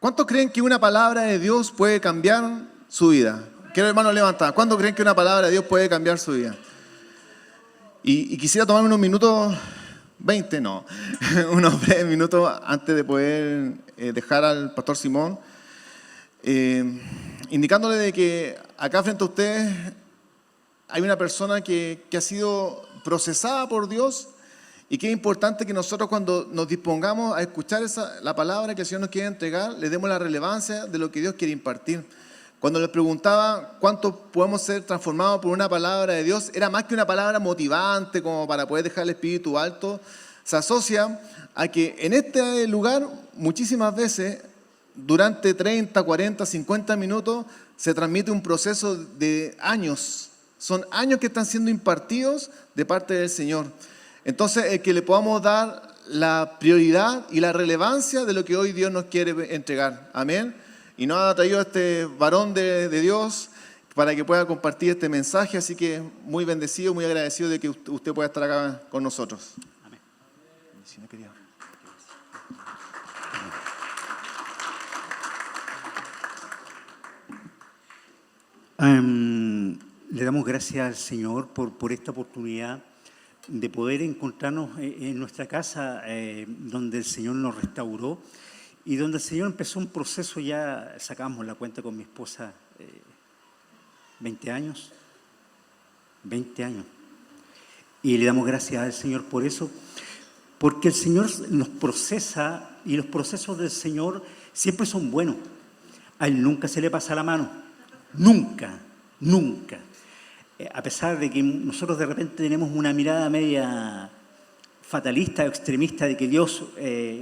¿Cuántos creen que una palabra de Dios puede cambiar su vida? Quiero, hermano, levantar. ¿Cuántos creen que una palabra de Dios puede cambiar su vida? Y quisiera tomarme unos minutos, 20 no, unos breves minutos antes de poder dejar al pastor Simón, indicándole de que acá frente a ustedes hay una persona que ha sido procesada por Dios y que es importante que nosotros cuando nos dispongamos a escuchar la palabra que el Señor nos quiere entregar, le demos la relevancia de lo que Dios quiere impartir. Cuando les preguntaba cuánto podemos ser transformados por una palabra de Dios, era más que una palabra motivante como para poder dejar el espíritu alto. Se asocia a que en este lugar muchísimas veces, durante 30, 40, 50 minutos, se transmite un proceso de años. Son años que están siendo impartidos de parte del Señor. Entonces, el que le podamos dar la prioridad y la relevancia de lo que hoy Dios nos quiere entregar. Amén. Y nos ha traído este varón de Dios para que pueda compartir este mensaje. Así que muy bendecido, muy agradecido de que usted pueda estar acá con nosotros. Amén. Le damos gracias al Señor por esta oportunidad de poder encontrarnos en nuestra casa donde el Señor nos restauró y donde el Señor empezó un proceso. Ya sacamos la cuenta con mi esposa, 20 años, y le damos gracias al Señor por eso, porque el Señor nos procesa y los procesos del Señor siempre son buenos. A Él nunca se le pasa la mano, nunca. A pesar de que nosotros de repente tenemos una mirada media fatalista o extremista de que Dios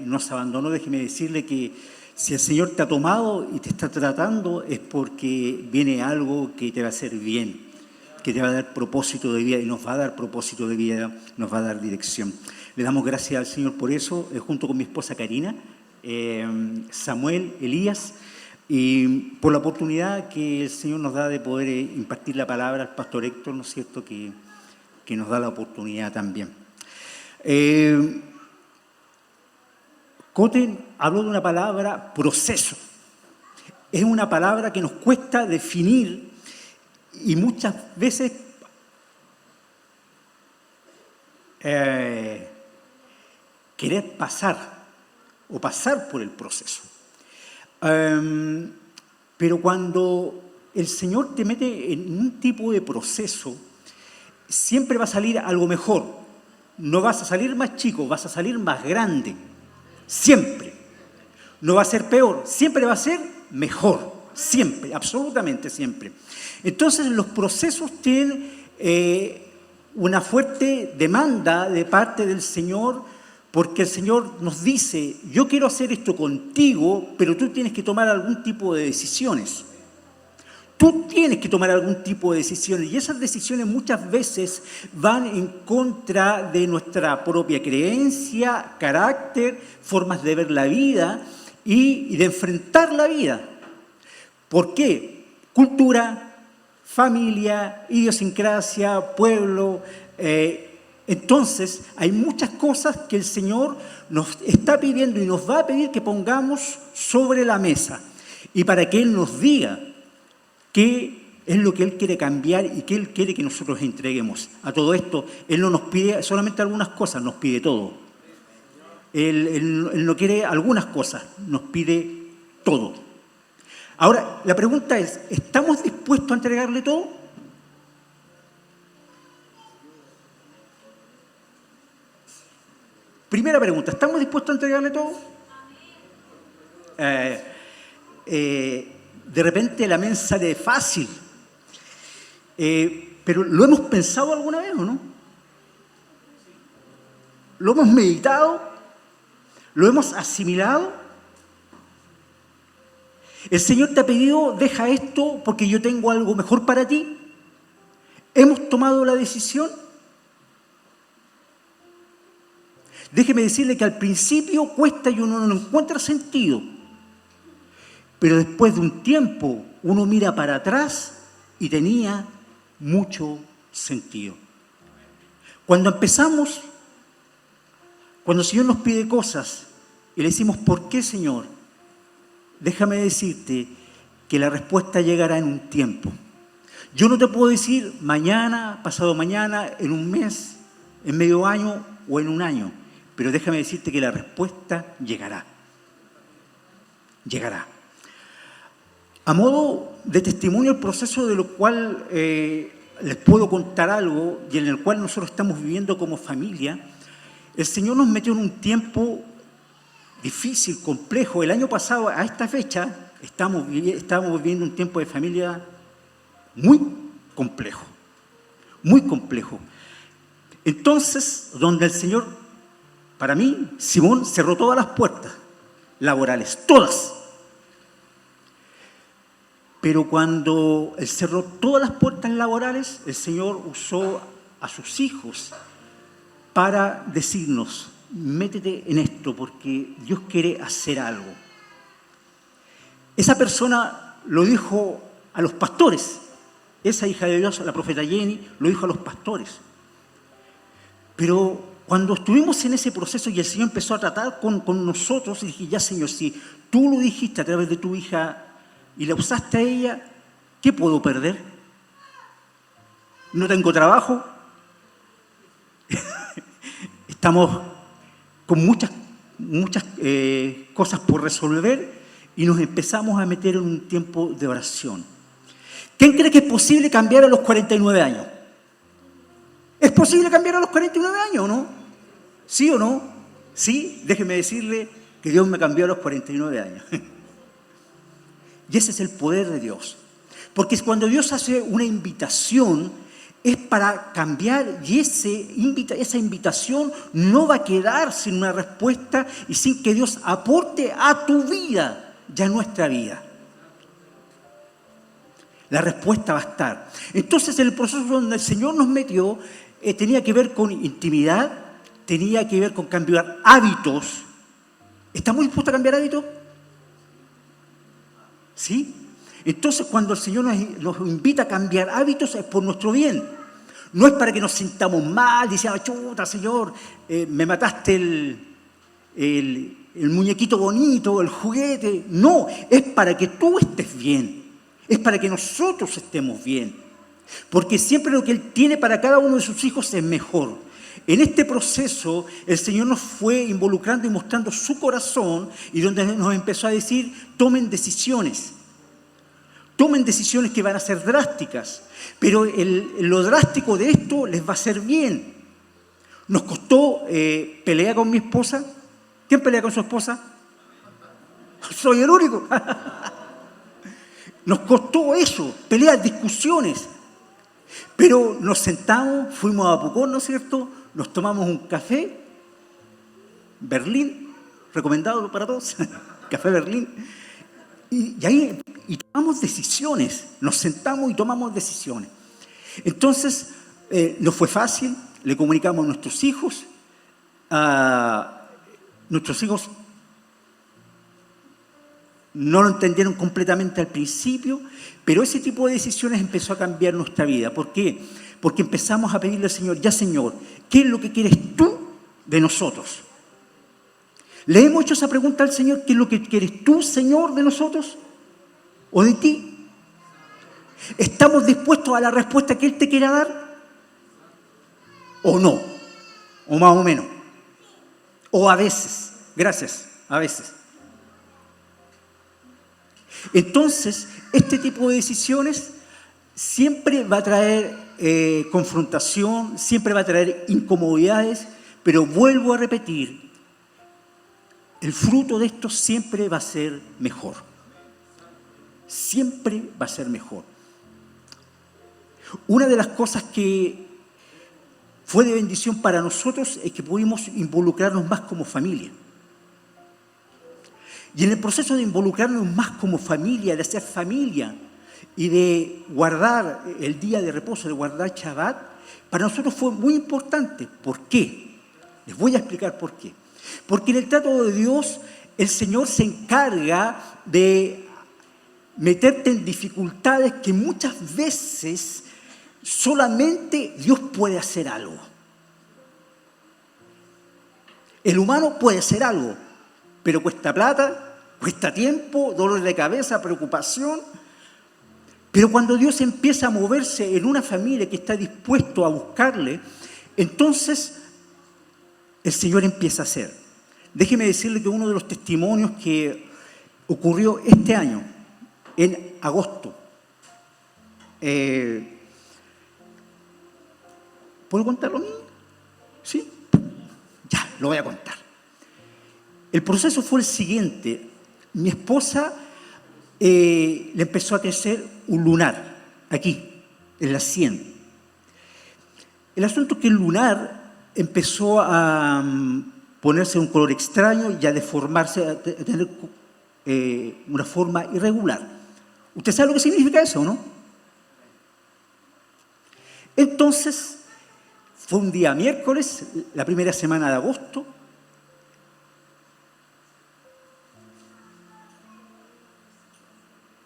nos abandonó, déjeme decirle que si el Señor te ha tomado y te está tratando es porque viene algo que te va a hacer bien, que te va a dar propósito de vida y nos va a dar propósito de vida, nos va a dar dirección. Le damos gracias al Señor por eso, junto con mi esposa Karina, Samuel, Elías, y por la oportunidad que el Señor nos da de poder impartir la palabra al pastor Héctor, ¿no es cierto?, que nos da la oportunidad también. Coten habló de una palabra, proceso. Es una palabra que nos cuesta definir y muchas veces querer pasar por el proceso. Pero cuando el Señor te mete en un tipo de proceso, siempre va a salir algo mejor. No vas a salir más chico, vas a salir más grande. Siempre. No va a ser peor, siempre va a ser mejor. Siempre, absolutamente siempre. Entonces los procesos tienen una fuerte demanda de parte del Señor, porque el Señor nos dice, yo quiero hacer esto contigo, pero tú tienes que tomar algún tipo de decisiones. Tú tienes que tomar algún tipo de decisiones y esas decisiones muchas veces van en contra de nuestra propia creencia, carácter, formas de ver la vida y de enfrentar la vida. ¿Por qué? Cultura, familia, idiosincrasia, pueblo. Entonces, hay muchas cosas que el Señor nos está pidiendo y nos va a pedir que pongamos sobre la mesa. Y para que Él nos diga qué es lo que Él quiere cambiar y qué Él quiere que nosotros entreguemos. A todo esto, Él no nos pide solamente algunas cosas, nos pide todo. Él no quiere algunas cosas, nos pide todo. Ahora, la pregunta es, ¿estamos dispuestos a entregarle todo? Primera pregunta, ¿estamos dispuestos a entregarle todo? De repente la mente sale fácil, pero ¿lo hemos pensado alguna vez o no? ¿Lo hemos meditado? ¿Lo hemos asimilado? ¿El Señor te ha pedido, deja esto porque yo tengo algo mejor para ti? ¿Hemos tomado la decisión? Déjeme decirle que al principio cuesta y uno no encuentra sentido. Pero después de un tiempo uno mira para atrás y tenía mucho sentido. Cuando empezamos, cuando el Señor nos pide cosas y le decimos, ¿por qué, Señor? déjame decirte que la respuesta llegará en un tiempo. Yo no te puedo decir mañana, pasado mañana, en un mes, en medio año o en un año, pero déjame decirte que la respuesta llegará. Llegará. A modo de testimonio, el proceso de lo cual les puedo contar algo y en el cual nosotros estamos viviendo como familia, el Señor nos metió en un tiempo difícil, complejo. El año pasado, a esta fecha, estábamos viviendo un tiempo de familia muy complejo, muy complejo. Entonces, donde el Señor, para mí, Simón cerró todas las puertas laborales, todas. Pero cuando Él cerró todas las puertas laborales, el Señor usó a sus hijos para decirnos, métete en esto porque Dios quiere hacer algo. Esa persona lo dijo a los pastores. Esa hija de Dios, la profeta Jenny, lo dijo a los pastores. Pero cuando estuvimos en ese proceso y el Señor empezó a tratar con nosotros, y dije, ya Señor, si tú lo dijiste a través de tu hija y la usaste a ella, ¿qué puedo perder? No tengo trabajo. Estamos con muchas cosas por resolver y nos empezamos a meter en un tiempo de oración. ¿Quién cree que es posible cambiar a los 49 años? ¿Es posible cambiar a los 49 años o no? ¿Sí o no? Sí, déjeme decirle que Dios me cambió a los 49 años. Y ese es el poder de Dios. Porque cuando Dios hace una invitación, es para cambiar y esa invitación no va a quedar sin una respuesta y sin que Dios aporte a tu vida y a nuestra vida. La respuesta va a estar. Entonces, el proceso donde el Señor nos metió tenía que ver con intimidad, tenía que ver con cambiar hábitos. ¿Estamos dispuestos a cambiar hábitos? ¿Sí? Entonces, cuando el Señor nos invita a cambiar hábitos es por nuestro bien. No es para que nos sintamos mal, diciendo, chuta, Señor, me mataste el muñequito bonito, el juguete. No, es para que tú estés bien. Es para que nosotros estemos bien. Porque siempre lo que Él tiene para cada uno de sus hijos es mejor. En este proceso, el Señor nos fue involucrando y mostrando su corazón y donde nos empezó a decir, tomen decisiones. Tomen decisiones que van a ser drásticas, pero lo drástico de esto les va a hacer bien. Nos costó pelea con mi esposa. ¿Quién pelea con su esposa? Soy el único. Nos costó eso, peleas, discusiones. Pero nos sentamos, fuimos a Pucón, ¿no es cierto? Nos tomamos un café, Berlín, recomendado para todos, Café Berlín. Y ahí tomamos decisiones, nos sentamos y tomamos decisiones. Entonces, no fue fácil, le comunicamos a nuestros hijos no lo entendieron completamente al principio, pero ese tipo de decisiones empezó a cambiar nuestra vida. ¿Por qué? Porque empezamos a pedirle al Señor, ya Señor, ¿qué es lo que quieres tú de nosotros? ¿Le hemos hecho esa pregunta al Señor? ¿Qué es lo que quieres tú, Señor, de nosotros? ¿O de ti? ¿Estamos dispuestos a la respuesta que Él te quiera dar? ¿O no? ¿O más o menos? ¿O a veces? Gracias, a veces. Entonces, este tipo de decisiones siempre va a traer confrontación, siempre va a traer incomodidades, pero vuelvo a repetir, el fruto de esto siempre va a ser mejor. Siempre va a ser mejor. Una de las cosas que fue de bendición para nosotros es que pudimos involucrarnos más como familia. Y en el proceso de involucrarnos más como familia, de hacer familia y de guardar el día de reposo, de guardar Shabbat, para nosotros fue muy importante. ¿Por qué? Les voy a explicar por qué. Porque en el trato de Dios, el Señor se encarga de meterte en dificultades que muchas veces solamente Dios puede hacer algo. El humano puede hacer algo, pero cuesta plata, Cuesta tiempo, dolor de cabeza, preocupación. Pero cuando Dios empieza a moverse en una familia que está dispuesto a buscarle, entonces el Señor empieza a hacer. Déjeme decirle que uno de los testimonios que ocurrió este año, en agosto, ¿puedo contarlo a mí? ¿Sí? Ya, lo voy a contar. El proceso fue el siguiente. Mi esposa le empezó a crecer un lunar, aquí, en la sien. El asunto es que el lunar empezó a ponerse de un color extraño y a deformarse, a tener una forma irregular. ¿Usted sabe lo que significa eso, no? Entonces, fue un día miércoles, la primera semana de agosto.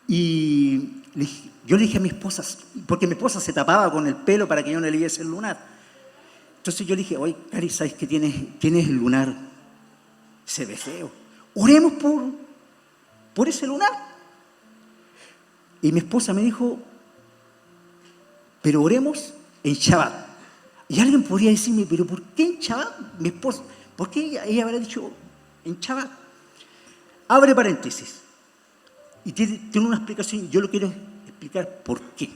Y yo le dije a mi esposa, porque mi esposa se tapaba con el pelo para que yo no le viese el lunar. Entonces yo le dije, oye, Cari, ¿sabes que tienes el lunar? Se ve feo. Oremos por ese lunar. Y mi esposa me dijo, pero oremos en Shabbat. Y alguien podría decirme, pero ¿por qué en Shabbat? Mi esposa, ¿por qué ella habrá dicho en Shabbat? Abre paréntesis. Y tiene una explicación, yo lo quiero explicar por qué.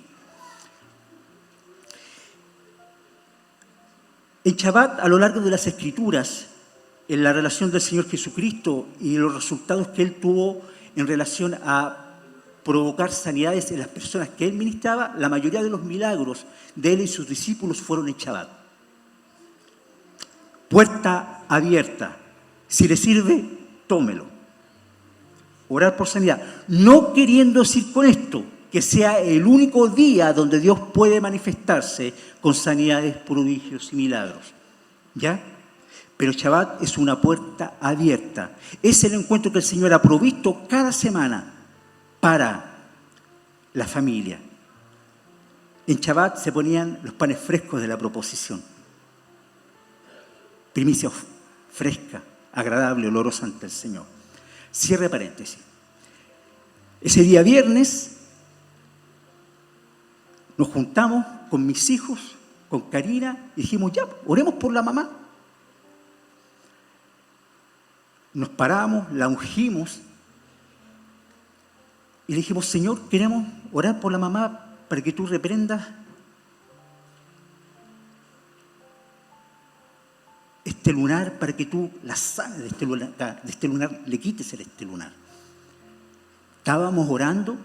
En Shabbat, a lo largo de las Escrituras, en la relación del Señor Jesucristo y los resultados que Él tuvo en relación a provocar sanidades en las personas que Él ministraba, la mayoría de los milagros de Él y sus discípulos fueron en Shabbat. Puerta abierta. Si le sirve, tómelo. Orar por sanidad. No queriendo decir con esto que sea el único día donde Dios puede manifestarse con sanidades, prodigios y milagros. ¿Ya? Pero Shabbat es una puerta abierta. Es el encuentro que el Señor ha provisto cada semana para la familia. En Shabbat se ponían los panes frescos de la proposición. Primicia fresca, agradable, olorosa ante el Señor. Cierre paréntesis. Ese día viernes nos juntamos con mis hijos, con Karina, y dijimos, ya, oremos por la mamá. Nos paramos, la ungimos, y le dijimos, Señor, queremos orar por la mamá para que tú reprendas este lunar, para que tú la sanes de este lunar, le quites este lunar. Estábamos orando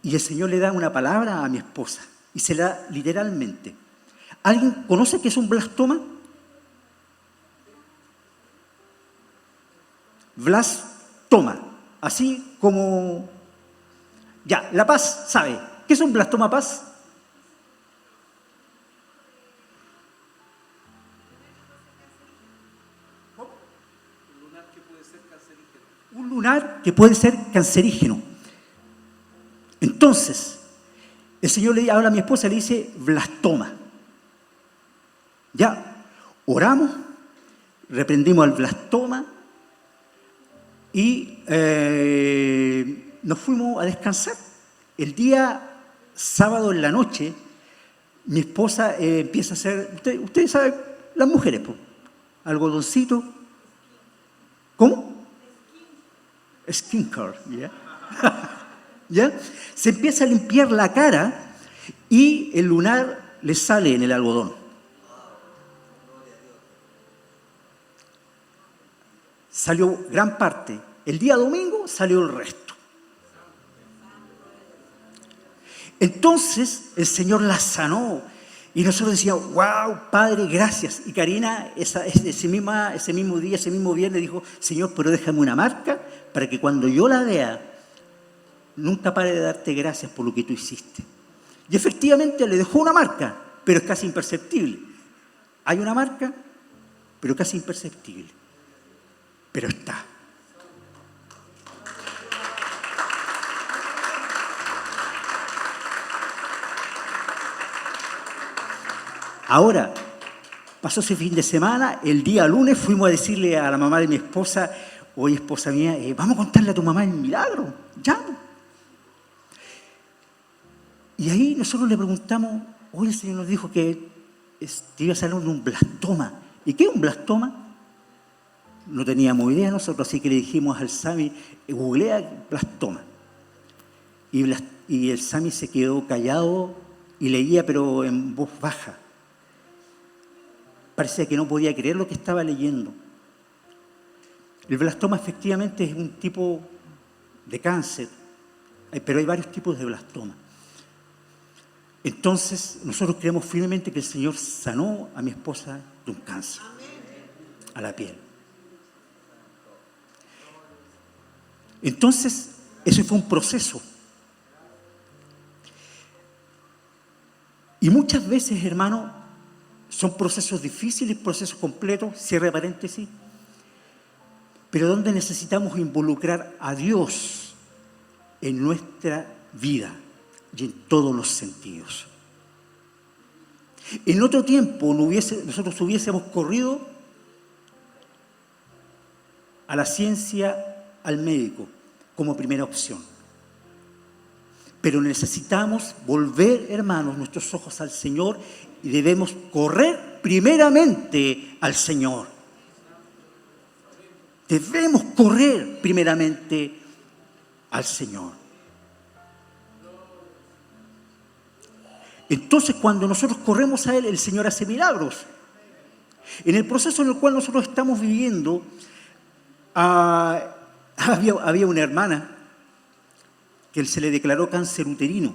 y el Señor le da una palabra a mi esposa y se la da literalmente. ¿Alguien conoce qué es un blastoma? Blastoma, así como... Ya, La Paz sabe. ¿Qué es un blastoma, Paz? Un lunar que puede ser cancerígeno. Entonces, el Señor le habla a mi esposa y le dice blastoma. Ya, oramos, reprendimos al blastoma y nos fuimos a descansar. El día sábado en la noche, mi esposa empieza a hacer, ustedes saben, las mujeres, pues, algodoncito. ¿Cómo? Skincare, ¿ya? ¿Ya? Se empieza a limpiar la cara y el lunar le sale en el algodón. Salió gran parte. El día domingo salió el resto. Entonces el Señor la sanó y nosotros decíamos, wow, Padre, gracias. Y Karina ese mismo día, ese mismo viernes dijo, Señor, pero déjame una marca para que cuando yo la vea nunca pare de darte gracias por lo que tú hiciste. Y efectivamente le dejó una marca, pero es casi imperceptible. Hay una marca, pero casi imperceptible. Pero está. Ahora, pasó ese fin de semana, el día lunes fuimos a decirle a la mamá de mi esposa, oye, esposa mía, vamos a contarle a tu mamá el milagro, ya. Y ahí nosotros le preguntamos, oye, el Señor nos dijo que te iba a salir un blastoma. ¿Y qué es un blastoma? No teníamos idea nosotros, así que le dijimos al Sami, googlea blastoma. Y el Sami se quedó callado y leía, pero en voz baja. Parecía que no podía creer lo que estaba leyendo. El blastoma efectivamente es un tipo de cáncer, pero hay varios tipos de blastoma. Entonces, nosotros creemos firmemente que el Señor sanó a mi esposa de un cáncer a la piel. Entonces, ese fue un proceso. Y muchas veces, hermano, son procesos difíciles, procesos completos, cierre paréntesis, pero donde necesitamos involucrar a Dios en nuestra vida y en todos los sentidos. En otro tiempo nosotros hubiésemos corrido a la ciencia, al médico, como primera opción. Pero necesitamos volver, hermanos, nuestros ojos al Señor y debemos correr primeramente al Señor. Debemos correr primeramente al Señor. Entonces, cuando nosotros corremos a Él, el Señor hace milagros. En el proceso en el cual nosotros estamos viviendo, había una hermana que se le declaró cáncer uterino.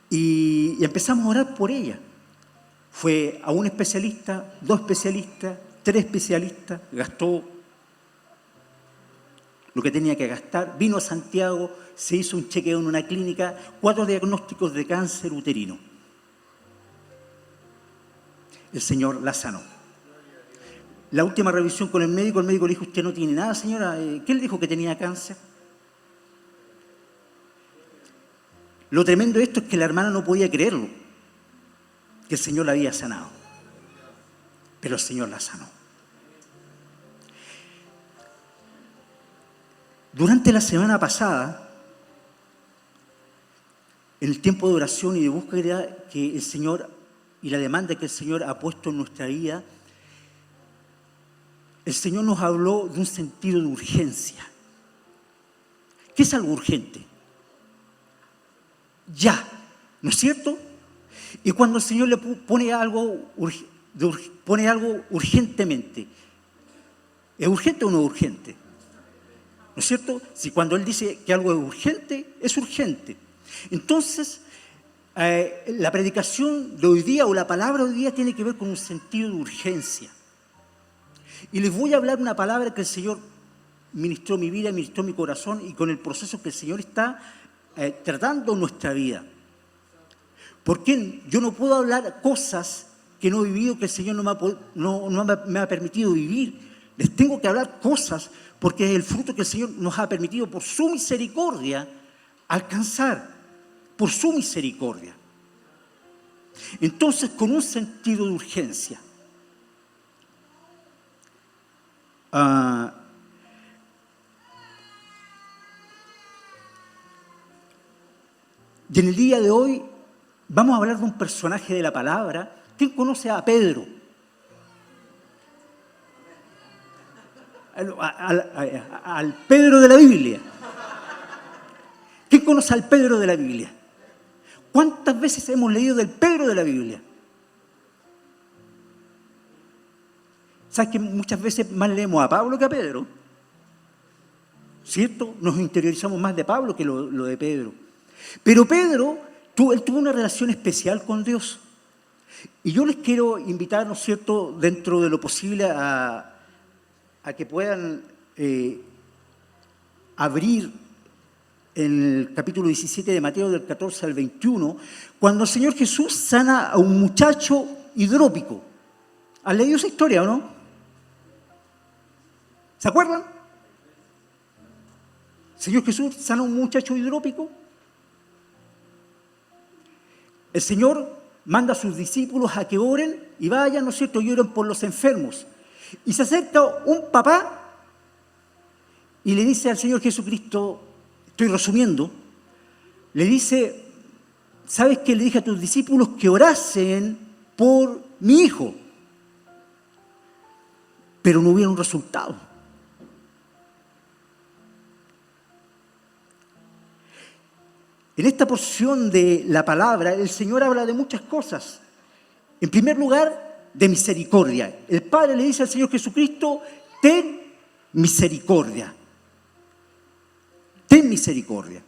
Y empezamos a orar por ella. Fue a un especialista, 2 especialistas, 3 especialistas, gastó lo que tenía que gastar, vino a Santiago, se hizo un chequeo en una clínica, 4 diagnósticos de cáncer uterino. El Señor la sanó. La última revisión con el médico le dijo, usted no tiene nada, señora. ¿Qué le dijo que tenía cáncer? Lo tremendo de esto es que la hermana no podía creerlo, que el Señor la había sanado. Pero el Señor la sanó. Durante la semana pasada, en el tiempo de oración y de búsqueda que el Señor y la demanda que el Señor ha puesto en nuestra vida, el Señor nos habló de un sentido de urgencia. ¿Qué es algo urgente? Ya, ¿no es cierto? Y cuando el Señor le pone algo urgentemente, ¿es urgente o no es urgente? ¿No es cierto? Si cuando Él dice que algo es urgente, es urgente. Entonces, la predicación de hoy día o la palabra de hoy día tiene que ver con un sentido de urgencia. Y les voy a hablar una palabra que el Señor ministró mi vida, ministró mi corazón y con el proceso que el Señor está tratando en nuestra vida. Porque yo no puedo hablar cosas que no he vivido, que el Señor no me ha permitido vivir. Les tengo que hablar cosas porque es el fruto que el Señor nos ha permitido por su misericordia alcanzar, por su misericordia. Entonces, con un sentido de urgencia. Y en el día de hoy vamos a hablar de un personaje de la palabra. ¿Quién conoce a Pedro? Al Pedro de la Biblia. ¿Quién conoce al Pedro de la Biblia? ¿Cuántas veces hemos leído del Pedro de la Biblia? ¿Sabes que muchas veces más leemos a Pablo que a Pedro? ¿Cierto? Nos interiorizamos más de Pablo que lo de Pedro. Pero Pedro, él tuvo una relación especial con Dios. Y yo les quiero invitar, ¿no es cierto?, dentro de lo posible a que puedan abrir en el capítulo 17 de Mateo, del 14 al 21, cuando el Señor Jesús sana a un muchacho hidrópico. ¿Han leído esa historia o no? ¿Se acuerdan? El Señor Jesús sana a un muchacho hidrópico. El Señor manda a sus discípulos a que oren y vayan, ¿no es cierto?, y oren por los enfermos. Y se acerca un papá y le dice al Señor Jesucristo, estoy resumiendo, le dice, ¿sabes qué? Le dije a tus discípulos que orasen por mi hijo, pero no hubiera un resultado. En esta porción de la palabra, el Señor habla de muchas cosas. En primer lugar, de misericordia. El Padre le dice al Señor Jesucristo, ten misericordia. Ten misericordia,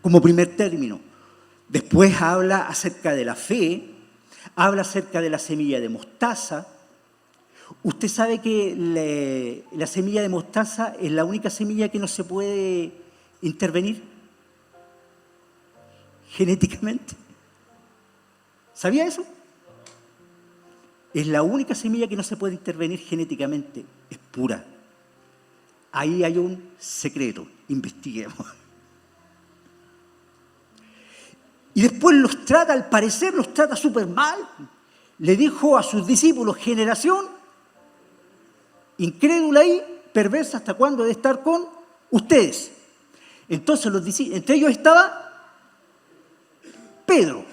como primer término. Después habla acerca de la fe, habla acerca de la semilla de mostaza. Usted sabe que la semilla de mostaza es la única semilla que no se puede intervenir genéticamente. ¿Sabía eso? Es la única semilla que no se puede intervenir genéticamente, es pura. Ahí hay un secreto, investiguemos. Y después los trata, al parecer los trata súper mal. Le dijo a sus discípulos, generación incrédula y perversa, ¿hasta cuándo he de estar con ustedes? Entonces los discípulos, entre ellos estaba Pedro.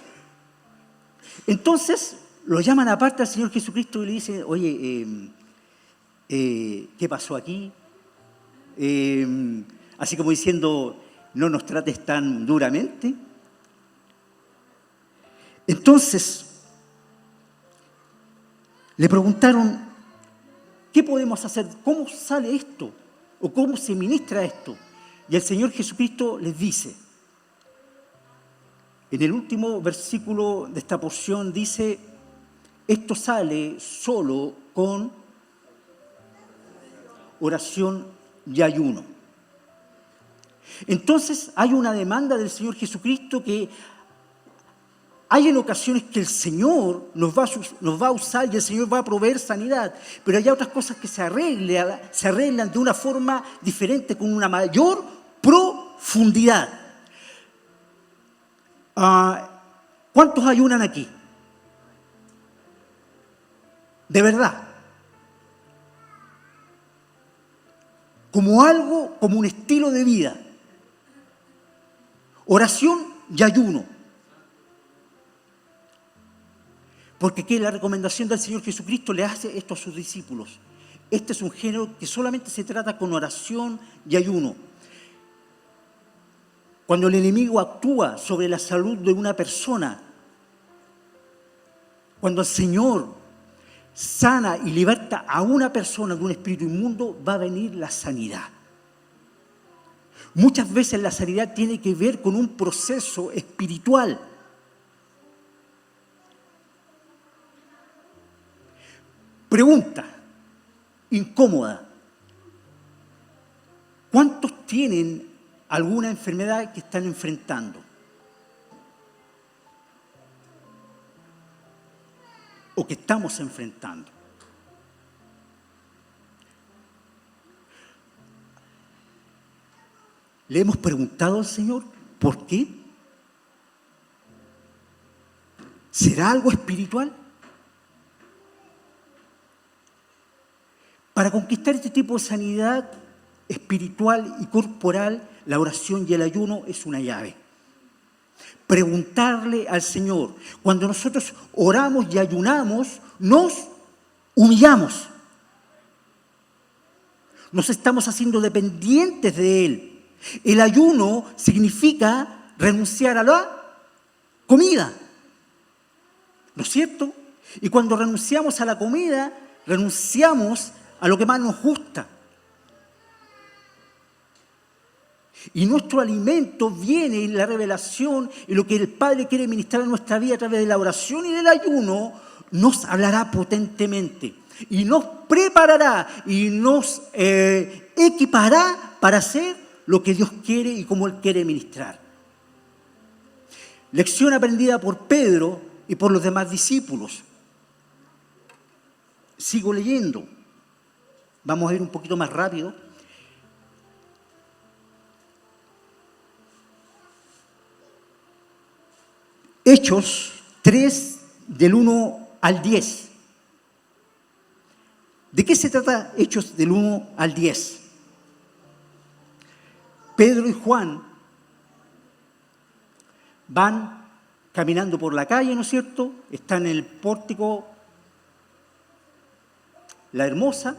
Entonces lo llaman aparte al Señor Jesucristo y le dicen, oye, ¿qué pasó aquí? Así como diciendo, no nos trates tan duramente. Entonces, le preguntaron, ¿qué podemos hacer? ¿Cómo sale esto? ¿O cómo se ministra esto? Y el Señor Jesucristo les dice, en el último versículo de esta porción dice, esto sale solo con oración y ayuno. Entonces hay una demanda del Señor Jesucristo que hay en ocasiones que el Señor nos va a usar y el Señor va a proveer sanidad, pero hay otras cosas que se arreglan de una forma diferente, con una mayor profundidad. ¿Cuántos ayunan aquí? De verdad. Como algo, como un estilo de vida. Oración y ayuno. Porque que la recomendación del Señor Jesucristo le hace esto a sus discípulos. Este es un género que solamente se trata con oración y ayuno. Cuando el enemigo actúa sobre la salud de una persona, cuando el Señor sana y liberta a una persona de un espíritu inmundo, va a venir la sanidad. Muchas veces la sanidad tiene que ver con un proceso espiritual. Pregunta incómoda. ¿Cuántos tienen alguna enfermedad que están enfrentando? O que estamos enfrentando. ¿Le hemos preguntado al Señor por qué? ¿Será algo espiritual? Para conquistar este tipo de sanidad espiritual y corporal, la oración y el ayuno es una llave. Preguntarle al Señor. Cuando nosotros oramos y ayunamos, nos humillamos. Nos estamos haciendo dependientes de Él. El ayuno significa renunciar a la comida. ¿No es cierto? Y cuando renunciamos a la comida, renunciamos a lo que más nos gusta. Y nuestro alimento viene en la revelación, y lo que el Padre quiere ministrar en nuestra vida a través de la oración y del ayuno, nos hablará potentemente. Y nos preparará y nos equipará para hacer lo que Dios quiere y como Él quiere ministrar. Lección aprendida por Pedro y por los demás discípulos. Sigo leyendo. Vamos a ir un poquito más rápido. Hechos 3, del 1 al 10. ¿De qué se trata Hechos del 1 al 10? Pedro y Juan van caminando por la calle, ¿no es cierto? Están en el pórtico La Hermosa,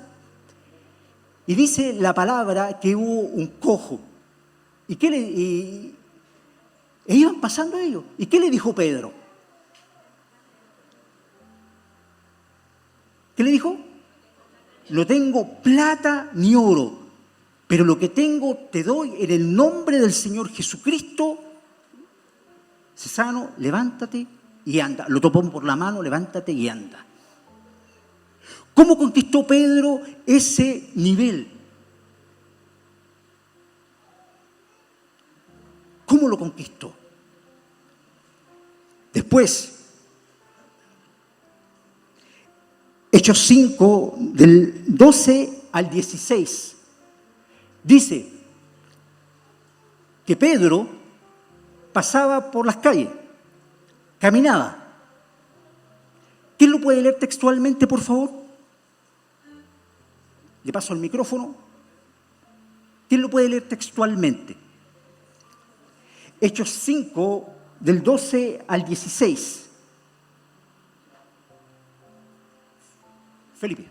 y dice la palabra que hubo un cojo. E iban pasando ellos. ¿Y qué le dijo Pedro? ¿Qué le dijo? No tengo plata ni oro, pero lo que tengo te doy en el nombre del Señor Jesucristo. Sé sano, levántate y anda. Lo topó por la mano, levántate y anda. ¿Cómo conquistó Pedro ese nivel? ¿Cómo lo conquistó? Después, Hechos 5, del 12 al 16, dice que Pedro pasaba por las calles, caminaba. ¿Quién lo puede leer textualmente, por favor? Le paso el micrófono. ¿Quién lo puede leer textualmente? Hechos 5, del 12 al 16. Felipe.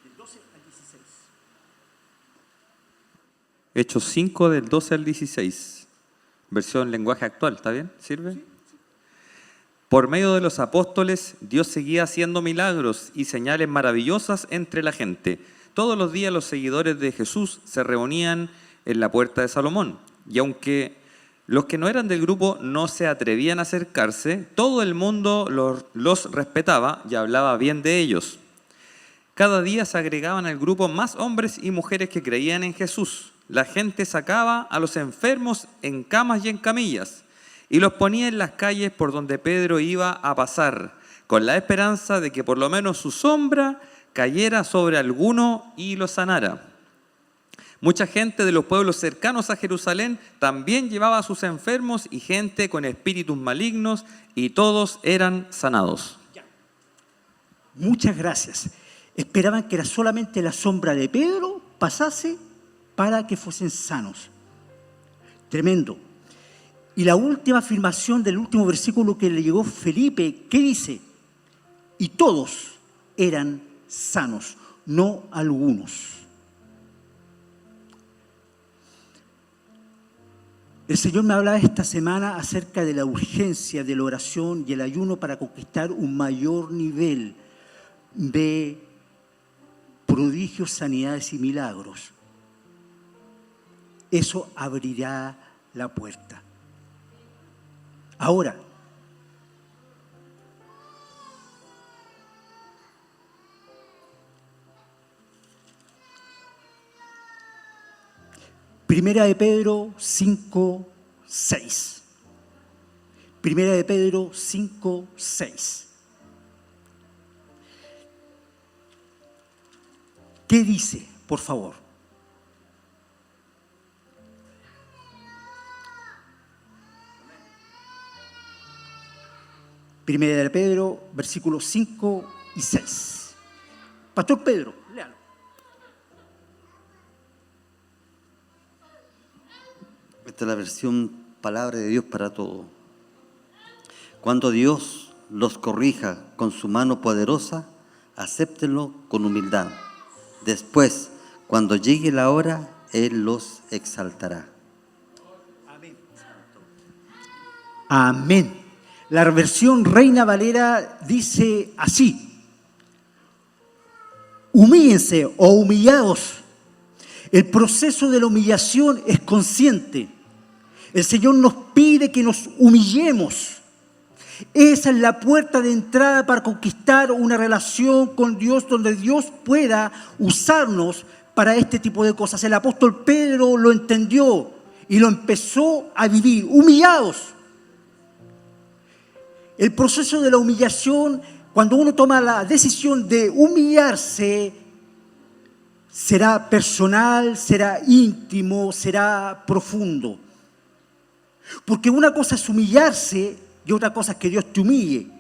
Del 12 al 16. Hechos 5 del 12 al 16. Versión lenguaje actual, ¿está bien? ¿Sirve? Sí. Por medio de los apóstoles, Dios seguía haciendo milagros y señales maravillosas entre la gente. Todos los días los seguidores de Jesús se reunían en la puerta de Salomón. Y aunque los que no eran del grupo no se atrevían a acercarse, todo el mundo los respetaba y hablaba bien de ellos. Cada día se agregaban al grupo más hombres y mujeres que creían en Jesús. La gente sacaba a los enfermos en camas y en camillas y los ponía en las calles por donde Pedro iba a pasar, con la esperanza de que por lo menos su sombra cayera sobre alguno y lo sanara. Mucha gente de los pueblos cercanos a Jerusalén también llevaba a sus enfermos y gente con espíritus malignos, y todos eran sanados. Muchas gracias. Esperaban que era solamente la sombra de Pedro pasase para que fuesen sanos. Tremendo. Y la última afirmación del último versículo que le llegó Felipe, ¿qué dice? Y todos eran sanos, no algunos. El Señor me hablaba esta semana acerca de la urgencia de la oración y el ayuno para conquistar un mayor nivel de prodigios, sanidades y milagros. Eso abrirá la puerta. Ahora, Primera de Pedro 5, 6. Primera de Pedro 5, 6. ¿Qué dice, por favor? Primera de Pedro, versículos 5 y 6. Pastor Pedro, léalo. Esta es la versión Palabra de Dios para todo. Cuando Dios los corrija con su mano poderosa, acéptenlo con humildad. Después, cuando llegue la hora, Él los exaltará. Amén. Amén. La versión Reina Valera dice así: humíllense o humillaos. El proceso de la humillación es consciente. El Señor nos pide que nos humillemos. Esa es la puerta de entrada para conquistar una relación con Dios, donde Dios pueda usarnos para este tipo de cosas. El apóstol Pedro lo entendió y lo empezó a vivir. Humillados. El proceso de la humillación, cuando uno toma la decisión de humillarse, será personal, será íntimo, será profundo. Porque una cosa es humillarse y otra cosa es que Dios te humille,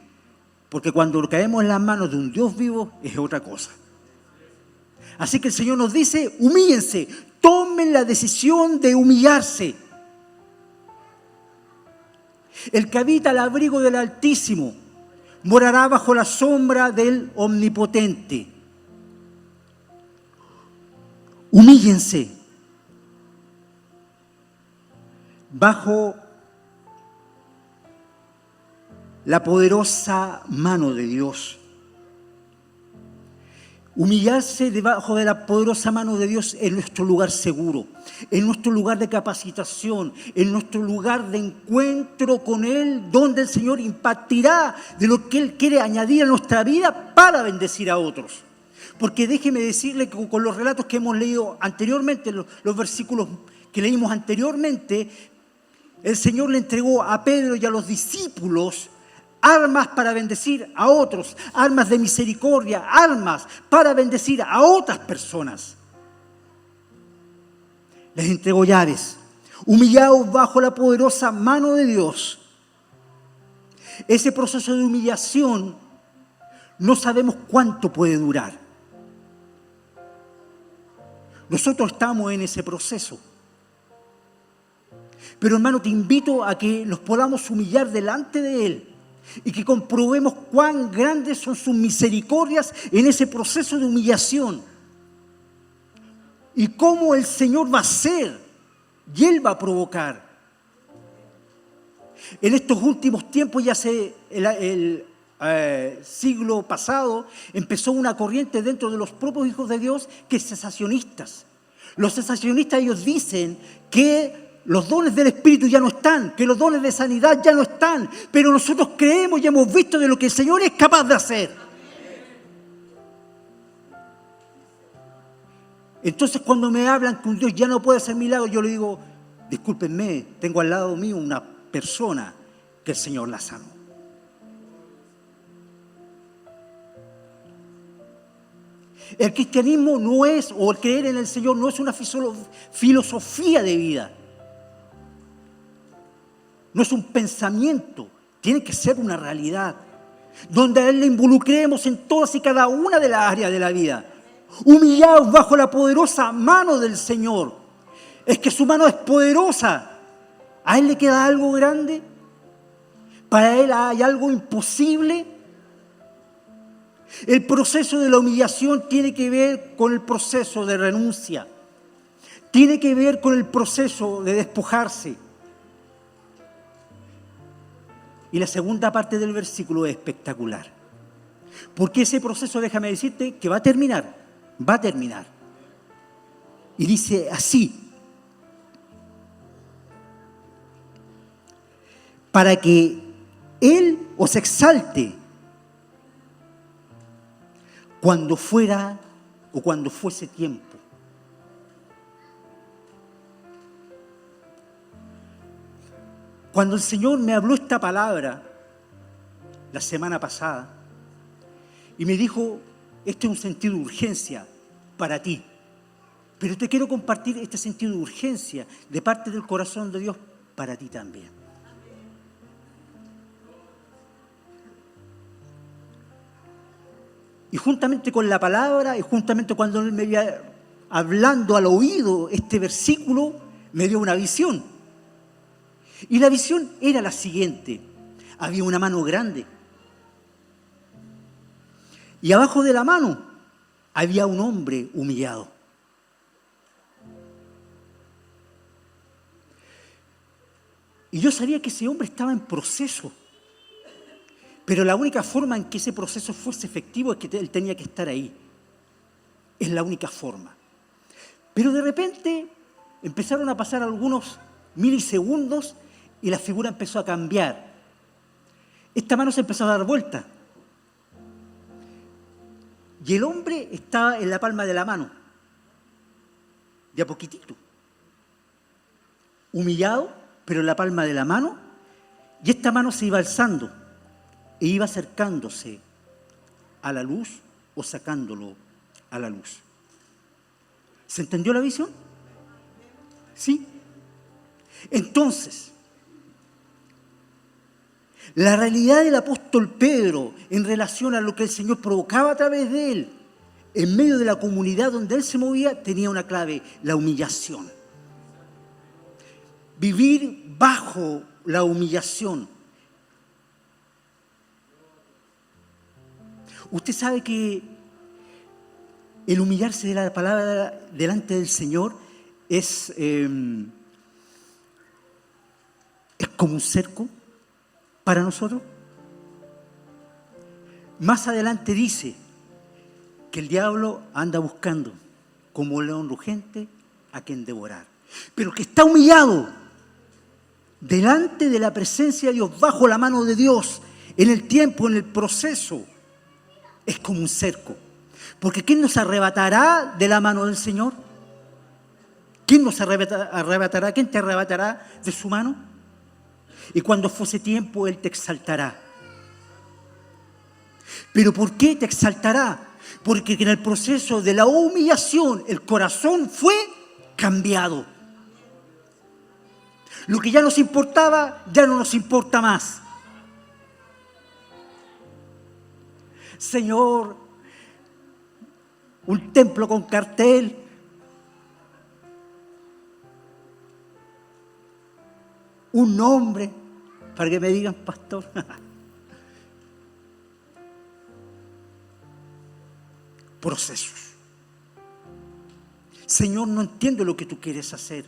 porque cuando caemos en las manos de un Dios vivo es otra cosa. Así que el Señor nos dice, humíllense, tomen la decisión de humillarse. El que habita al abrigo del Altísimo morará bajo la sombra del Omnipotente. Humíllense bajo la poderosa mano de Dios. Humillarse debajo de la poderosa mano de Dios en nuestro lugar seguro, en nuestro lugar de capacitación, en nuestro lugar de encuentro con Él, donde el Señor impartirá de lo que Él quiere añadir a nuestra vida para bendecir a otros. Porque déjeme decirle que con los relatos que hemos leído anteriormente, los versículos que leímos anteriormente, el Señor le entregó a Pedro y a los discípulos armas para bendecir a otros, armas de misericordia, armas para bendecir a otras personas. Les entregó llaves, humillados bajo la poderosa mano de Dios. Ese proceso de humillación no sabemos cuánto puede durar. Nosotros estamos en ese proceso. Pero hermano, te invito a que nos podamos humillar delante de Él y que comprobemos cuán grandes son sus misericordias en ese proceso de humillación. Y cómo el Señor va a hacer y Él va a provocar. En estos últimos tiempos, ya hace el siglo pasado, empezó una corriente dentro de los propios hijos de Dios que es cesacionistas. Los cesacionistas, ellos dicen que los dones del Espíritu ya no están, que los dones de sanidad ya no están, pero nosotros creemos y hemos visto de lo que el Señor es capaz de hacer. Entonces, cuando me hablan que un Dios ya no puede hacer milagros, yo le digo, discúlpenme, tengo al lado mío una persona que el Señor la sanó. El cristianismo no es, o el creer en el Señor no es una filosofía de vida. No es un pensamiento, tiene que ser una realidad, donde a Él le involucremos en todas y cada una de las áreas de la vida, humillados bajo la poderosa mano del Señor. Es que su mano es poderosa. ¿A Él le queda algo grande? ¿Para Él hay algo imposible? El proceso de la humillación tiene que ver con el proceso de renuncia, tiene que ver con el proceso de despojarse. Y la segunda parte del versículo es espectacular. Porque ese proceso, déjame decirte, que va a terminar. Y dice así: para que Él os exalte cuando fuera o cuando fuese tiempo. Cuando el Señor me habló esta palabra la semana pasada y me dijo, este es un sentido de urgencia para ti, pero te quiero compartir este sentido de urgencia de parte del corazón de Dios para ti también. Y juntamente con la palabra y juntamente cuando Él me iba hablando al oído este versículo, me dio una visión. Y la visión era la siguiente: había una mano grande y abajo de la mano había un hombre humillado. Y yo sabía que ese hombre estaba en proceso, pero la única forma en que ese proceso fuese efectivo es que él tenía que estar ahí. Es la única forma. Pero de repente empezaron a pasar algunos milisegundos y la figura empezó a cambiar. Esta mano se empezó a dar vuelta. Y el hombre estaba en la palma de la mano, de a poquitito. Humillado, pero en la palma de la mano. Y esta mano se iba alzando e iba acercándose a la luz o sacándolo a la luz. ¿Se entendió la visión? ¿Sí? Entonces, La realidad del apóstol Pedro en relación a lo que el Señor provocaba a través de él, en medio de la comunidad donde él se movía, tenía una clave: la humillación. Vivir bajo la humillación. Usted sabe que el humillarse de la palabra delante del Señor es como un cerco para nosotros. Más adelante dice que el diablo anda buscando como un león rugente a quien devorar. Pero que está humillado delante de la presencia de Dios, bajo la mano de Dios, en el tiempo, en el proceso, es como un cerco. Porque ¿quién nos arrebatará de la mano del Señor? ¿Quién nos arrebatará? ¿Quién te arrebatará de su mano? Y cuando fuese tiempo, Él te exaltará. ¿Pero por qué te exaltará? Porque en el proceso de la humillación, el corazón fue cambiado. Lo que ya nos importaba, ya no nos importa más. Señor, un templo con cartel, un nombre, para que me digan pastor. Procesos. Señor, no entiendo lo que tú quieres hacer.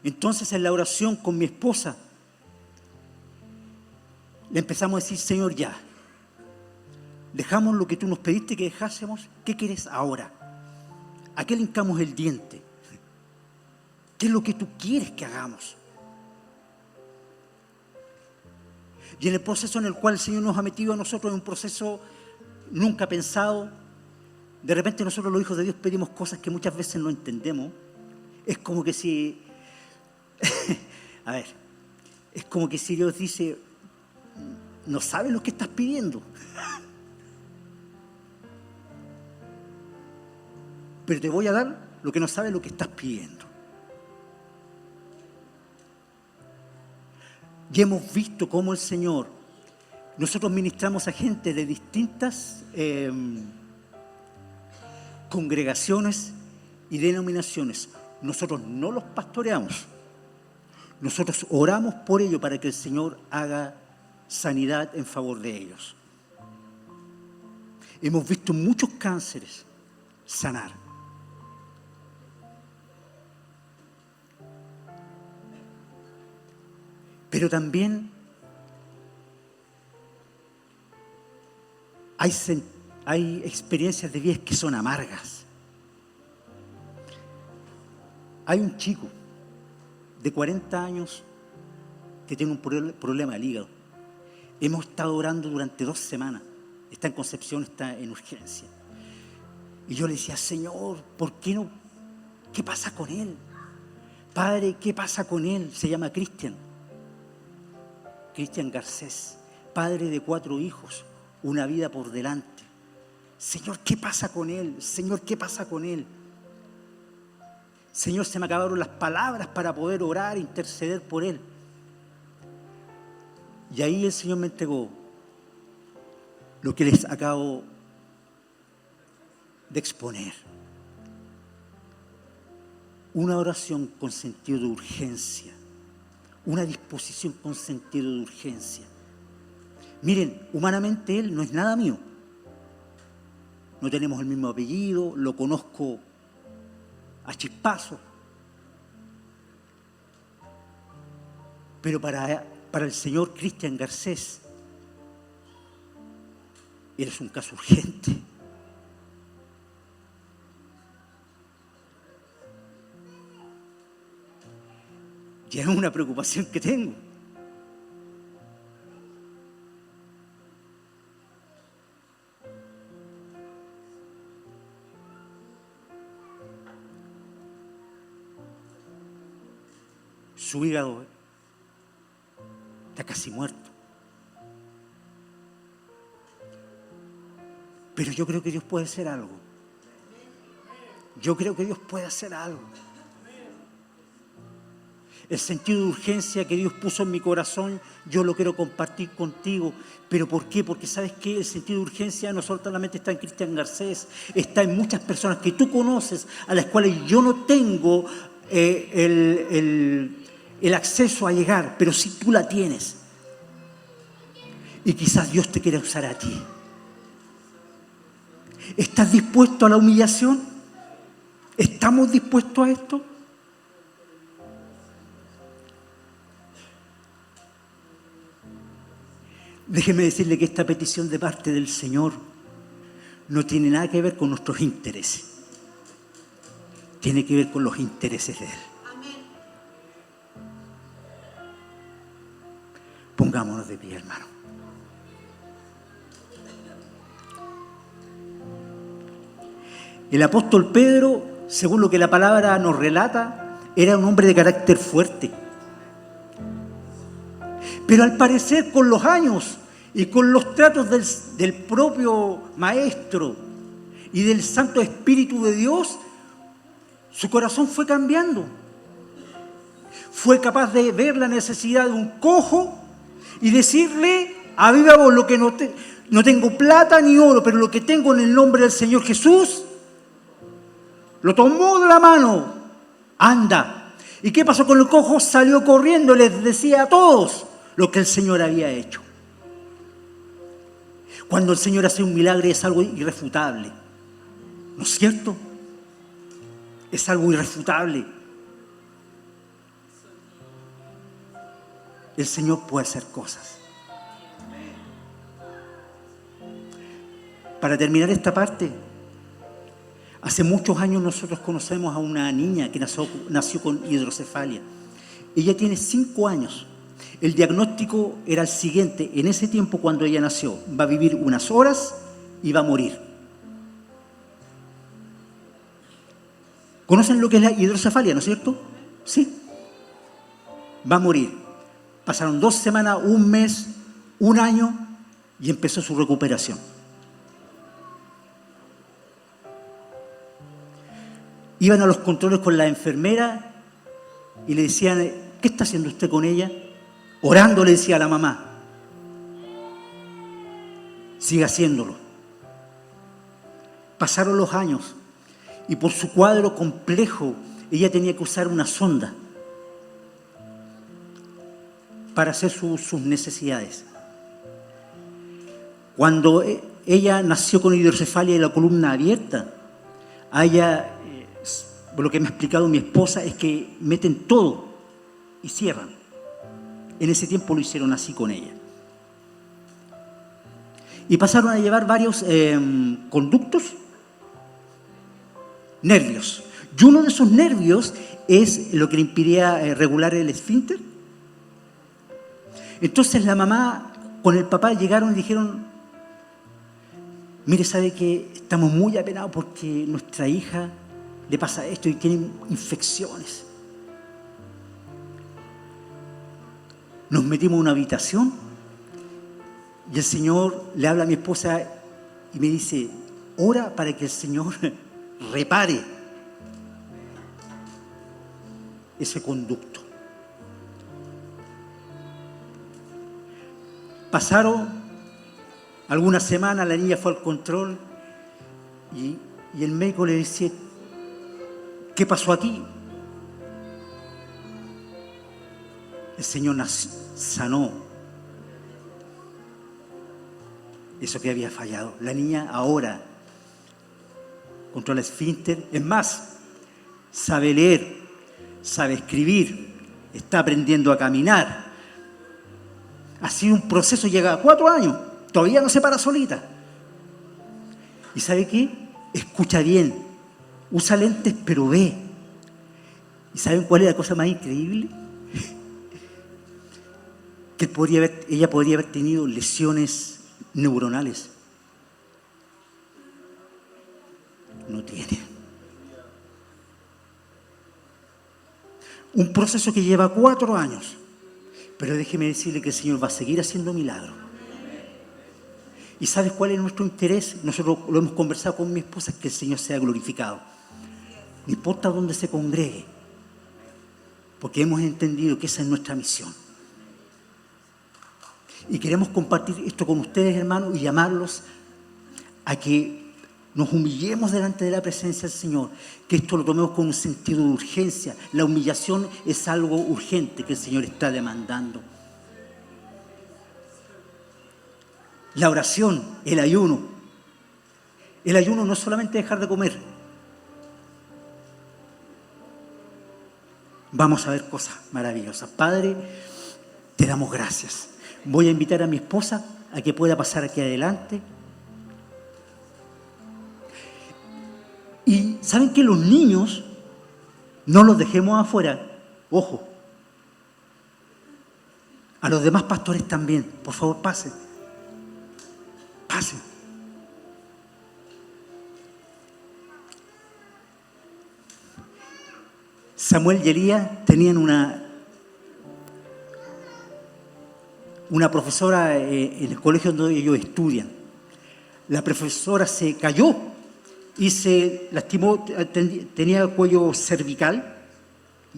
Entonces, en la oración con mi esposa, le empezamos a decir: Señor, ya, dejamos lo que tú nos pediste que dejásemos. ¿Qué quieres ahora? ¿A qué le hincamos el diente? ¿Qué es lo que tú quieres que hagamos? Y en el proceso en el cual el Señor nos ha metido a nosotros, en un proceso nunca pensado, de repente nosotros los hijos de Dios pedimos cosas que muchas veces no entendemos. Es como que si, a ver, es como que si Dios dice: no sabes lo que estás pidiendo. Pero te voy a dar lo que no sabes lo que estás pidiendo. Y hemos visto cómo el Señor, nosotros ministramos a gente de distintas congregaciones y denominaciones. Nosotros no los pastoreamos. Nosotros oramos por ellos para que el Señor haga sanidad en favor de ellos. Hemos visto muchos cánceres sanar. Pero también hay experiencias de vida que son amargas. Hay un chico de 40 años que tiene un problema del hígado. Hemos estado orando durante 2 semanas. Está en Concepción, está en urgencia. Y yo le decía: Señor, ¿por qué no? ¿Qué pasa con él? Padre, ¿qué pasa con él? Se llama Cristian Garcés, padre de 4 hijos, una vida por delante. Señor, ¿qué pasa con él? Señor, ¿qué pasa con él? Señor, se me acabaron las palabras para poder orar e interceder por él. Y ahí el Señor me entregó lo que les acabo de exponer. Una oración con sentido de urgencia. Una disposición con sentido de urgencia. Miren, humanamente él no es nada mío. No tenemos el mismo apellido, lo conozco a chispazo. Pero para el señor Cristian Garcés, él es un caso urgente. Y es una preocupación que tengo. Su hígado está casi muerto. Pero yo creo que Dios puede hacer algo. Yo creo que Dios puede hacer algo. El sentido de urgencia que Dios puso en mi corazón, yo lo quiero compartir contigo. ¿Pero por qué? Porque ¿sabes qué? El sentido de urgencia no solamente está en Cristian Garcés, está en muchas personas que tú conoces, a las cuales yo no tengo el acceso a llegar, pero sí tú la tienes. Y quizás Dios te quiera usar a ti. ¿Estás dispuesto a la humillación? ¿Estamos dispuestos a esto? Déjeme decirle que esta petición de parte del Señor no tiene nada que ver con nuestros intereses. Tiene que ver con los intereses de Él. Pongámonos de pie, hermano. El apóstol Pedro, según lo que la palabra nos relata, era un hombre de carácter fuerte. Pero al parecer con los años y con los tratos del propio Maestro y del Santo Espíritu de Dios, su corazón fue cambiando. Fue capaz de ver la necesidad de un cojo y decirle: aviva vos, lo que no tengo plata ni oro, pero lo que tengo en el nombre del Señor Jesús. Lo tomó de la mano. Anda. ¿Y qué pasó con el cojo? Salió corriendo y les decía a todos lo que el Señor había hecho. Cuando el Señor hace un milagro es algo irrefutable. ¿No es cierto? Es algo irrefutable. El Señor puede hacer cosas. Para terminar esta parte, hace muchos años nosotros conocemos a una niña que nació con hidrocefalia. Ella tiene 5 años. El diagnóstico era el siguiente: en ese tiempo cuando ella nació, va a vivir unas horas y va a morir. ¿Conocen lo que es la hidrocefalia, no es cierto? Sí. Va a morir. Pasaron 2 semanas, 1 mes, 1 año y empezó su recuperación. Iban a los controles con la enfermera y le decían: ¿qué está haciendo usted con ella? Orando, le decía a la mamá. Sigue haciéndolo. Pasaron los años y por su cuadro complejo ella tenía que usar una sonda para hacer sus necesidades. Cuando ella nació con hidrocefalia y la columna abierta, a ella, por lo que me ha explicado mi esposa, es que meten todo y cierran. En ese tiempo lo hicieron así con ella. Y pasaron a llevar varios conductos, nervios. Y uno de esos nervios es lo que le impedía regular el esfínter. Entonces la mamá con el papá llegaron y dijeron: mire, ¿sabe qué? Estamos muy apenados porque nuestra hija le pasa esto y tiene infecciones. Nos metimos en una habitación y el Señor le habla a mi esposa y me dice: ora para que el Señor repare ese conducto. Pasaron algunas semanas, la niña fue al control y el médico le decía: ¿qué pasó aquí? El Señor sanó eso que había fallado. La niña ahora controla el esfínter. Es más, sabe leer, sabe escribir, está aprendiendo a caminar. Ha sido un proceso, llega a 4 años, todavía no se para solita. ¿Y sabe qué? Escucha bien, usa lentes pero ve. ¿Y saben cuál es la cosa más increíble? Que ella podría haber tenido lesiones neuronales. No tiene. Un proceso que lleva 4 años. Pero déjeme decirle que el Señor va a seguir haciendo milagros. ¿Y sabes cuál es nuestro interés? Nosotros lo hemos conversado con mi esposa, es que el Señor sea glorificado. No importa dónde se congregue. porque hemos entendido que esa es nuestra misión. Y queremos compartir esto con ustedes, hermanos, y llamarlos a que nos humillemos delante de la presencia del Señor, que esto lo tomemos con un sentido de urgencia. La humillación es algo urgente que el Señor está demandando. La oración, el ayuno. El ayuno no es solamente dejar de comer. Vamos a ver cosas maravillosas. Padre, te damos gracias. Voy a invitar a mi esposa a que pueda pasar aquí adelante. Y ¿saben que los niños no los dejemos afuera? Ojo. A los demás pastores también. Por favor, pasen. Pasen. Samuel y Elías tenían una profesora en el colegio donde ellos estudian. La profesora se cayó y se lastimó, tenía cuello cervical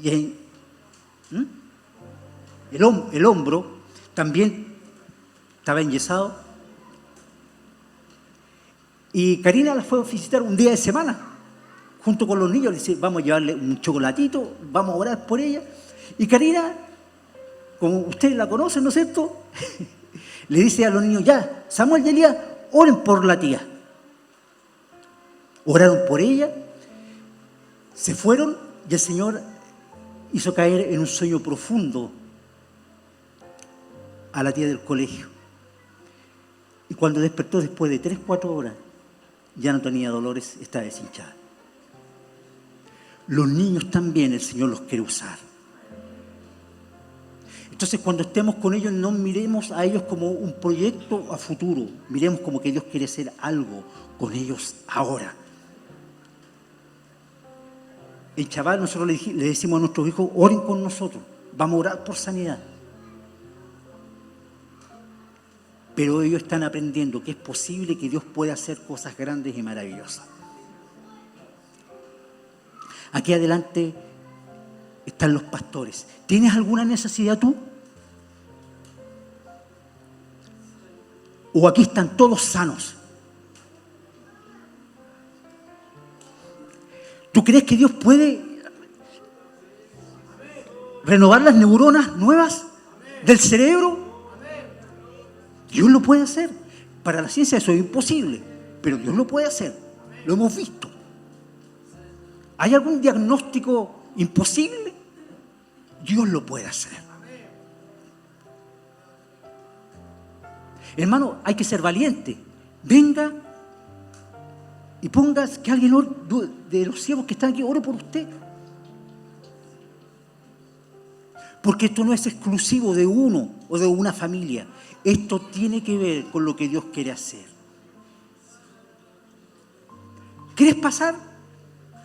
y el hombro también estaba enyesado. Y Karina la fue a visitar un día de semana, junto con los niños. Le dice, vamos a llevarle un chocolatito, vamos a orar por ella. Y Karina, como ustedes la conocen, ¿no es cierto? Le dice a los niños, ya, Samuel y Elías, oren por la tía. Oraron por ella, se fueron y el Señor hizo caer en un sueño profundo a la tía del colegio. Y cuando despertó después de 3-4 horas, ya no tenía dolores, estaba deshinchada. Los niños también el Señor los quiere usar. Entonces, cuando estemos con ellos, no miremos a ellos como un proyecto a futuro. Miremos como que Dios quiere hacer algo con ellos ahora. El chaval, nosotros le decimos a nuestros hijos, oren con nosotros. Vamos a orar por sanidad. Pero ellos están aprendiendo que es posible que Dios pueda hacer cosas grandes y maravillosas. Aquí adelante están los pastores. ¿Tienes alguna necesidad tú? ¿O aquí están todos sanos? ¿Tú crees que Dios puede renovar las neuronas nuevas del cerebro? Dios lo puede hacer. Para la ciencia eso es imposible, pero Dios lo puede hacer. Lo hemos visto. ¿Hay algún diagnóstico imposible? Dios lo puede hacer. Hermano, hay que ser valiente. Venga y ponga que alguien de los siervos que están aquí ore por usted. Porque esto no es exclusivo de uno o de una familia. Esto tiene que ver con lo que Dios quiere hacer. ¿Quieres pasar?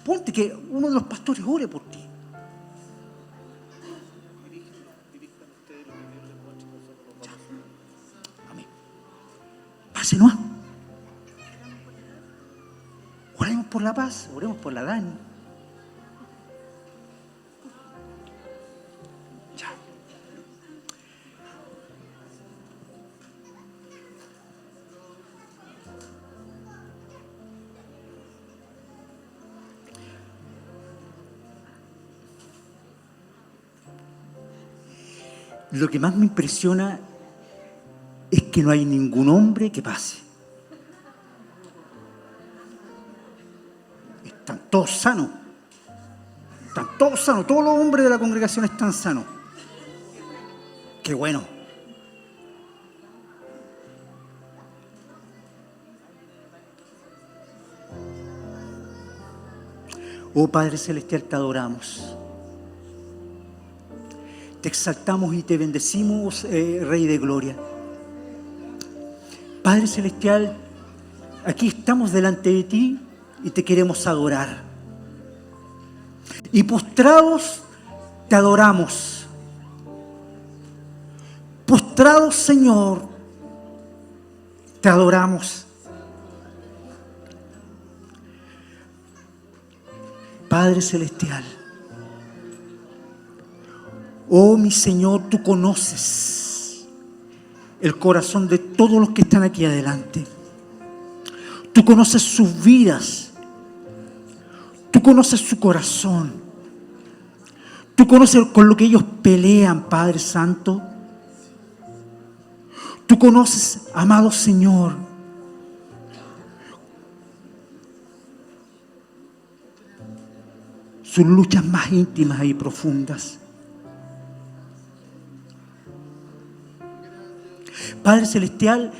Ponte que uno de los pastores ore por ti. Amén. Pase nomás. Oremos por la paz, oremos por la Dani. Ya. Lo que más me impresiona es que no hay ningún hombre que pase. Están todos sanos. Están todos sanos. Todos los hombres de la congregación están sanos. Qué bueno. Oh Padre Celestial, te adoramos. Te exaltamos y te bendecimos, Rey de Gloria. Padre Celestial, aquí estamos delante de ti y te queremos adorar. Y postrados te adoramos. Postrados, Señor, te adoramos. Padre Celestial, Oh, mi Señor, tú conoces el corazón de todos los que están aquí adelante. Tú conoces sus vidas. Tú conoces su corazón. Tú conoces con lo que ellos pelean, Padre Santo. Tú conoces, amado Señor, sus luchas más íntimas y profundas. Padre Celestial,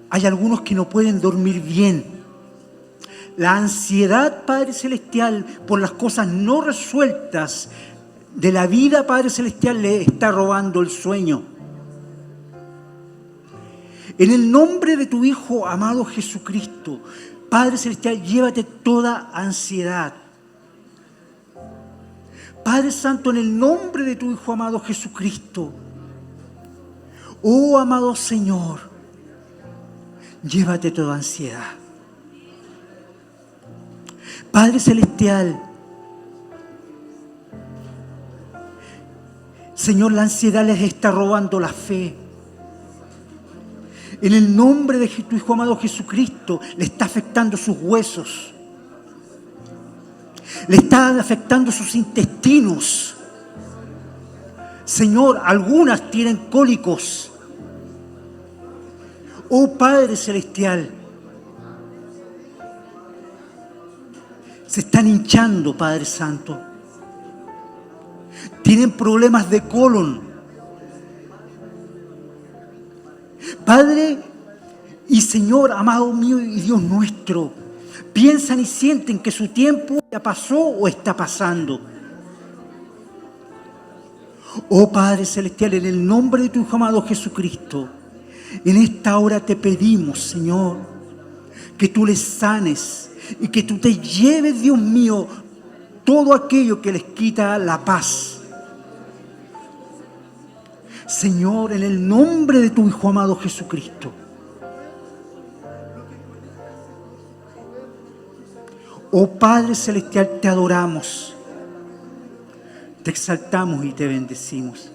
hay algunos que no pueden dormir bien. La ansiedad, Padre Celestial, por las cosas no resueltas de la vida, Padre Celestial, le está robando el sueño. En el nombre de tu Hijo amado Jesucristo, Padre Celestial, llévate toda ansiedad. Padre Santo, en el nombre de tu Hijo amado Jesucristo, oh amado Señor, llévate toda ansiedad. Padre Celestial, Señor, la ansiedad les está robando la fe. En el nombre de tu Hijo amado Jesucristo, le está afectando sus huesos. Le está afectando sus intestinos. Señor, algunas tienen cólicos. Oh Padre Celestial, se están hinchando, Padre Santo. Tienen problemas de colon. Padre y Señor, amado mío y Dios nuestro, piensan y sienten que su tiempo ya pasó o está pasando. Oh Padre Celestial, en el nombre de tu Hijo amado Jesucristo, en esta hora te pedimos, Señor, que tú les sanes y que tú te lleves, Dios mío, todo aquello que les quita la paz. Señor, en el nombre de tu Hijo amado Jesucristo. Oh Padre Celestial, te adoramos, te exaltamos y te bendecimos.